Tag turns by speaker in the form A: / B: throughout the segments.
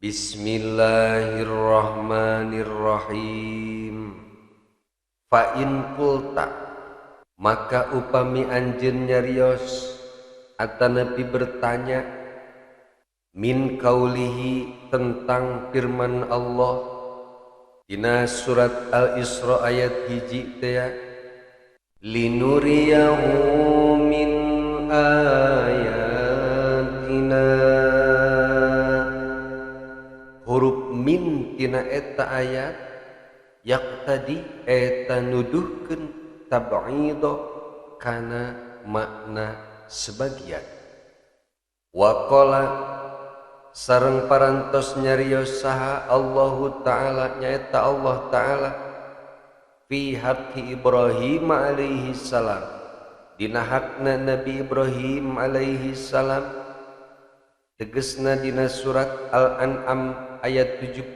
A: Bismillahirrahmanirrahim. Fa in qulta, maka upami anjeun nyarios atanapi bertanya min kaulihi tentang firman Allah dina surat Al-Isra ayat 1 teh ya, linuriyahu min ayatina. Huruf min tina eta ayat yaqtadi eta nuduhkeun tab'idho kana makna sebagian. Wa qala sareng parantos nyarios saha Allahu Ta'ala nyaeta Allah Ta'ala fi haqqi Ibrahim alaihi salam dina hakna Nabi Ibrahim alaihi salam, tegesna dina surat Al-An'am ayat 75.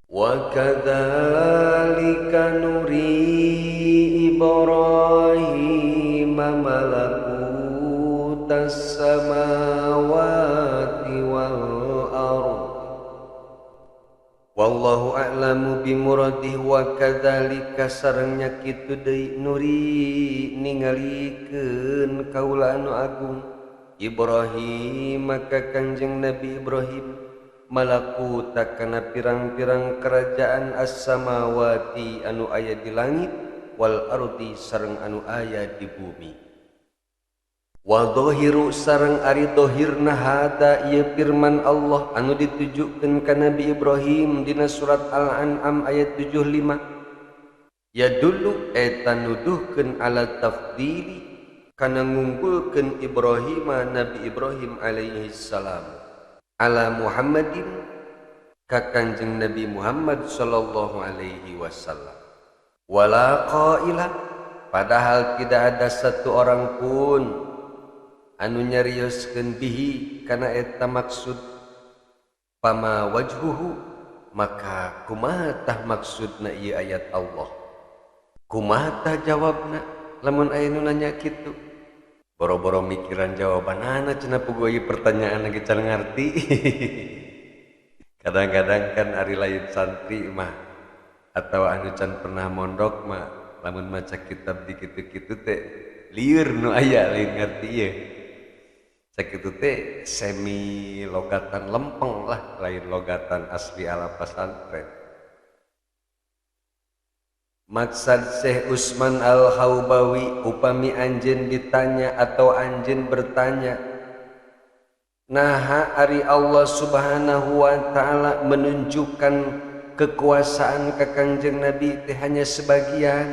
A: Wa kadzalika nuri Ibrahim malakutas samawati wal ardh wallahu a'lamu bimuradih. Wa kadzalika sarengnya kitu deui nuri ningalikeun kaula anu agung Ibrahim maka Kanjeng Nabi Ibrahim malakuta kana pirang-pirang kerajaan as-samawati anu aya di langit wal ardi sareng anu aya di bumi. Wa dhahiru sareng ari dhahirna hada ieu firman Allah anu ditujukeun ka Nabi Ibrahim dina surat Al-An'am ayat 75 ya dulu eta nuduhkeun ala tafdili kana ngunggulkeun Ibrahim Nabi Ibrahim alaihi salam ala Muhammadin ka Kanjeng Nabi Muhammad sallallahu alaihi wasallam. Wala qaila, padahal tidak ada satu orang pun anu nyarioskeun bihi kana eta maksud. Pama wajhuhu, maka kumaha tah maksudna ieu ayat Allah, kumaha tah jawabna lamun aya nu nanya kitu. Boro-boro mikiran jawabanana cenah puguh ieu pertanyaan lagi can ngarti. Kadang-kadang kan ari lain santri mah atau anu can pernah mondok mah lamun maca kitab di kitu-kitu teh lieur nu aya lain ngarti ieu. Sakitu teh semi logatan lempeng lah, lain logatan asli ala pesantren. Maksad Syekh Usman Al-Haubawi upami anjeun ditanya atau anjeun bertanya naha ari Allah subhanahu wa ta'ala menunjukkan kekuasaan ka Kanjeng Nabi teh hanya sebagian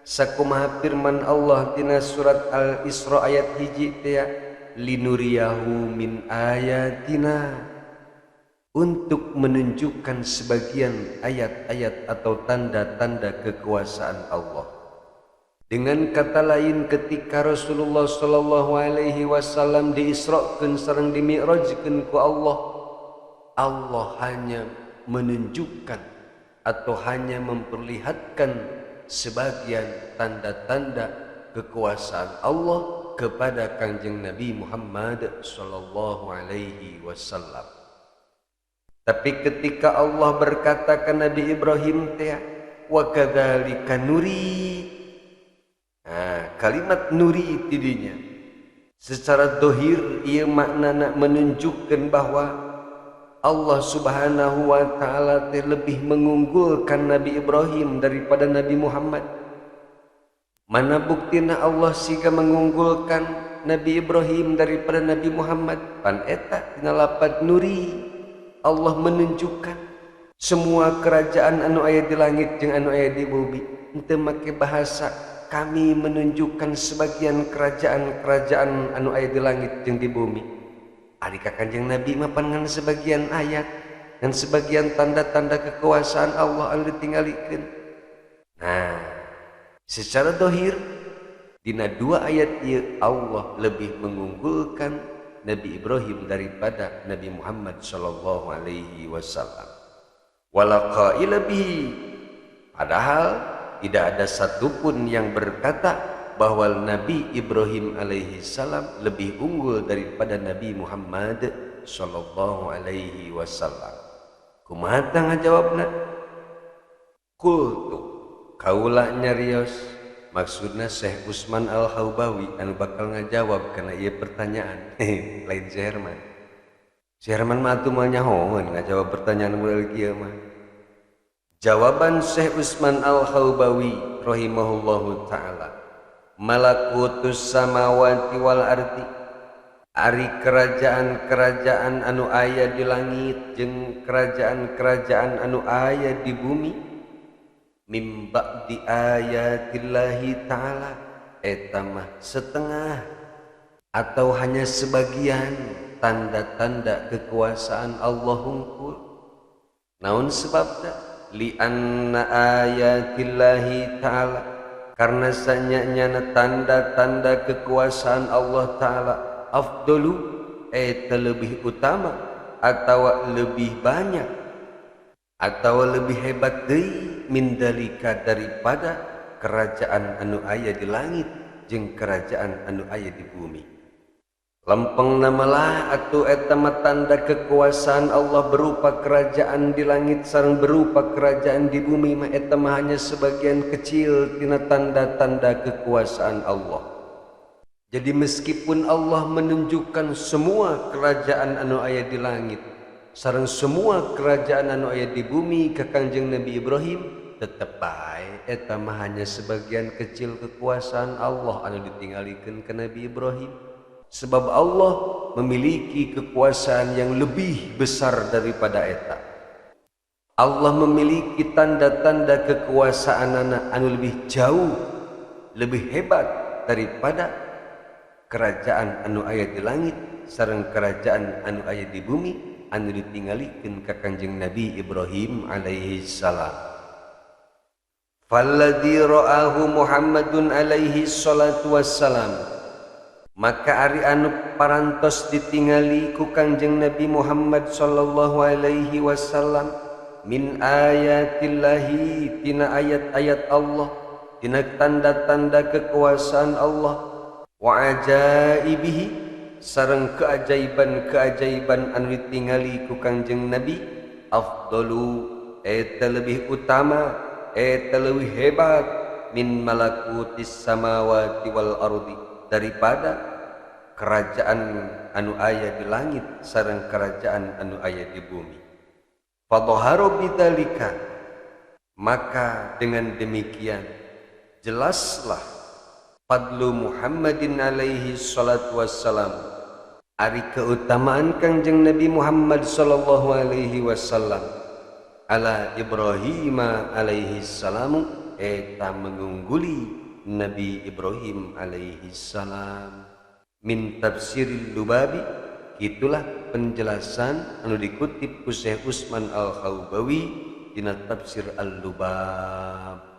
A: sakumaha firman Allah dina surat Al-Isra ayat 1 teh ya, linuriyahu min ayatina, untuk menunjukkan sebagian ayat-ayat atau tanda-tanda kekuasaan Allah. Dengan kata lain, ketika Rasulullah sallallahu alaihi wasallam diisrakeun sareng dimi'rajkeun ku Allah, Allah hanya menunjukkan atau hanya memperlihatkan sebagian tanda-tanda kekuasaan Allah kepada Kanjeng Nabi Muhammad sallallahu alaihi wasallam. Tapi ketika Allah berkata ke Nabi Ibrahim teh wa kadzalika nuri, kalimat nuri tidinya secara dohir ieu maknana menunjukkan bahwa Allah subhanahu wa ta'ala teh lebih mengunggulkan Nabi Ibrahim daripada Nabi Muhammad. Mana buktina Allah siga mengunggulkan Nabi Ibrahim daripada Nabi Muhammad? Pan eta tina lafaz nuri Allah menunjukkan semua kerajaan anu aya di langit jeung anu aya di bumi. Henteu make bahasa kami menunjukkan sebagian kerajaan-kerajaan anu aya di langit jeung di bumi. Ari ka Kanjeng Nabi mah pangan sebagian ayat dan sebagian tanda-tanda kekuasaan Allah anu ditinggalikeun. Nah, secara dohir dina dua ayat ieu Allah lebih mengunggulkan Nabi Ibrahim daripada Nabi Muhammad sallallahu alaihi wasallam. Wala qaila bihi, padahal tidak ada satupun yang berkata bahwa Nabi Ibrahim alaihi salam lebih unggul daripada Nabi Muhammad sallallahu alaihi wasallam. Kumaha ngajawabna? Kultu kaula nyarios, maksudna Syekh Usman Al-Haubawi anu bakal ngajawab kana ieu pertanyaan. Lain si Herman. Si Herman mah atuh mah nyahoeun ngajawab pertanyaan model kieu mah. Jawaban Syekh Usman Al-Haubawi rahimahullahu taala, malakutus samawati wal ardi, ari kerajaan-kerajaan anu aya di langit jeung kerajaan-kerajaan anu aya di bumi, mim ba'di ayatillahi ta'ala, eta mah setengah atau hanya sebagian tanda-tanda kekuasaan Allah hungkul. Naon sebabna? Li anna ayatillahi ta'ala, karena sanyanya tanda-tanda kekuasaan Allah Ta'ala afdalu, eta lebih utama atau lebih banyak atau lebih hebat deui min dalika daripada kerajaan anu aya di langit jeung kerajaan anu aya di bumi. Lempeng namalah atuh eta mah tanda kekuasaan Allah berupa kerajaan di langit sareng berupa kerajaan di bumi mah eta mah hanya sebagian kecil tina tanda-tanda kekuasaan Allah. Jadi meskipun Allah menunjukkan semua kerajaan anu aya di langit sareng semua kerajaan anu aya di bumi ka Kangjeng Nabi Ibrahim, tetep bae eta mah hanya sebagian kecil kekuasaan Allah anu ditinggalikeun ka Nabi Ibrahim. Sebab Allah memiliki kekuasaan yang lebih besar daripada eta. Allah memiliki tanda-tanda kekuasaan anu lebih jauh, lebih hebat daripada kerajaan anu aya di langit sareng kerajaan anu aya di bumi anu ditinggalikeun ka Kanjeng Nabi Ibrahim alaihi salam. Falladzi ra'ahu Muhammadun alaihi salatu wassalam, maka ari anu parantos ditingali ku Kangjeng Nabi Muhammad sallallahu alaihi wasallam min ayatillahi, tina ayat-ayat Allah, tina tanda-tanda kekuasaan Allah, wa ajaibihi, sareng keajaiban-keajaiban anu ditingali ku Kangjeng Nabi, afdalu, eta lebih utama, eta lebih hebat min malakutis samawati wal ardi, daripada kerajaan anu aya di langit sareng kerajaan anu aya di bumi. Fadhaharu bidzalika, maka dengan demikian jelaslah fadlu Muhammadin alaihi salatu wassalam, ari keutamaan Kangjeng Nabi Muhammad sallallahu alaihi wasallam ala Ibrahim alaihi salamu, eta mengungguli Nabi Ibrahim alaihi salam. Min tafsiril Lubabi, itulah penjelasan anu dikutip ku Syekh Usman Al-Haubawi dina tafsir Al-Lubab.